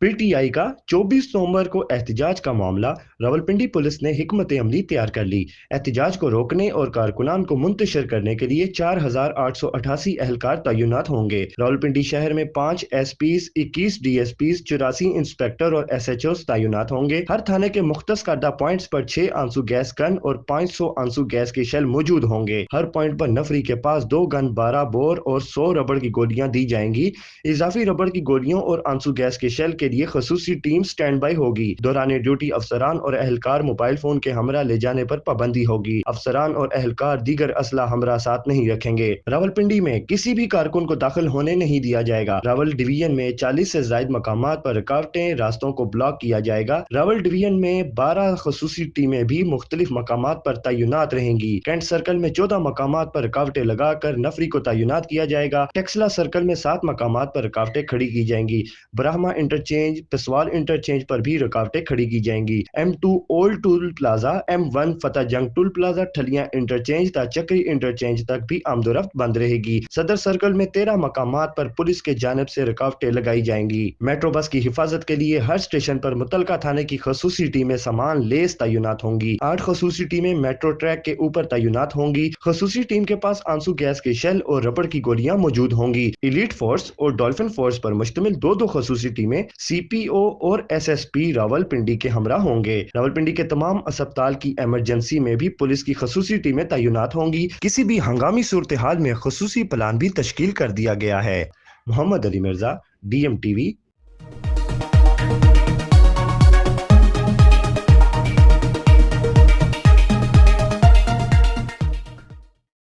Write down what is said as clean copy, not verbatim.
PTI का 24 नवंबर को एहतजाज का मामला। रावलपिंडी पुलिस ने हिकमत अमली तैयार कर ली। एहतजाज को रोकने और कारकुनान को मुंतशिर करने के लिए 4888 एहलकार तैनात होंगे। रावलपिंडी शहर में 5 SPs, 21 DSPs, 84 इंस्पेक्टर और SHOs तैनात होंगे। हर थाने के मुख्तस करदा पॉइंट्स पर 6 आंसू गैस गन और 500 आंसू गैस के शेल मौजूद होंगे। हर पॉइंट पर नफरी के पास 2 गन, 12 बोर और 100 रबड़ की गोलियां दी जाएंगी। इजाफी रबड़ की गोलियों और आंसू गैस के शेल के लिए खसूसी टीम स्टैंड बाई होगी। दौरान ड्यूटी अफसरान और एहलकार मोबाइल फोन के हमरा ले जाने पर पाबंदी होगी। अफसरान और एहलकार दीगर असला हमरा साथ नहीं रखेंगे। रावलपिंडी में किसी भी कारकुन को दाखिल होने नहीं दिया जाएगा। रावल डिवीजन में 40 से ज्यादा मकामात पर रुकावटें, रास्तों को ब्लॉक किया जाएगा। रावल डिवीजन में 12 खसूसी टीमें भी मुख्तलिफ मकामात पर तैनात रहेंगी। कैंट सर्कल में 14 मकामात पर रुकावटें लगाकर नफरी को तैनात किया जाएगा। टेक्सला सर्कल में 7 मकामात पर रुकावटें खड़ी की जाएंगी। ब्राह्मा इंटरचेंज, पिसवाल इंटरचेंज पर भी रुकावटें खड़ी की जाएंगी। M2 old toll plaza, M1 फतेह जंग टूल प्लाजा, ठलियां इंटरचेंज ता चक्री इंटरचेंज तक भी आमदोरफ्त बंद रहेगी। सदर सर्कल में 13 मकामात पर पुलिस के जानिब से रुकावटें लगाई जाएंगी। मेट्रो बस की हिफाजत के लिए हर स्टेशन पर मुतलका थाने की खसूसी टीमें सामान लेस तैनात होंगी। 8 खसूसी टीमें मेट्रो ट्रैक के ऊपर तैनात होंगी। खसूसी टीम के पास आंसू गैस के शेल और रबड़ की गोलियां मौजूद होंगी। एलीट फोर्स और डॉल्फिन फोर्स पर मुश्तमिल 2-2 खसूसी टीमें CPO और SSP रावलपिंडी के हमरा होंगे। रावलपिंडी के तमाम अस्पताल की इमरजेंसी में भी पुलिस की खसूसी टीमें तैनात होंगी। किसी भी हंगामी सूरत हाल में खसूसी प्लान भी तश्कील कर दिया गया है। मोहम्मद अली मिर्जा, DMTV।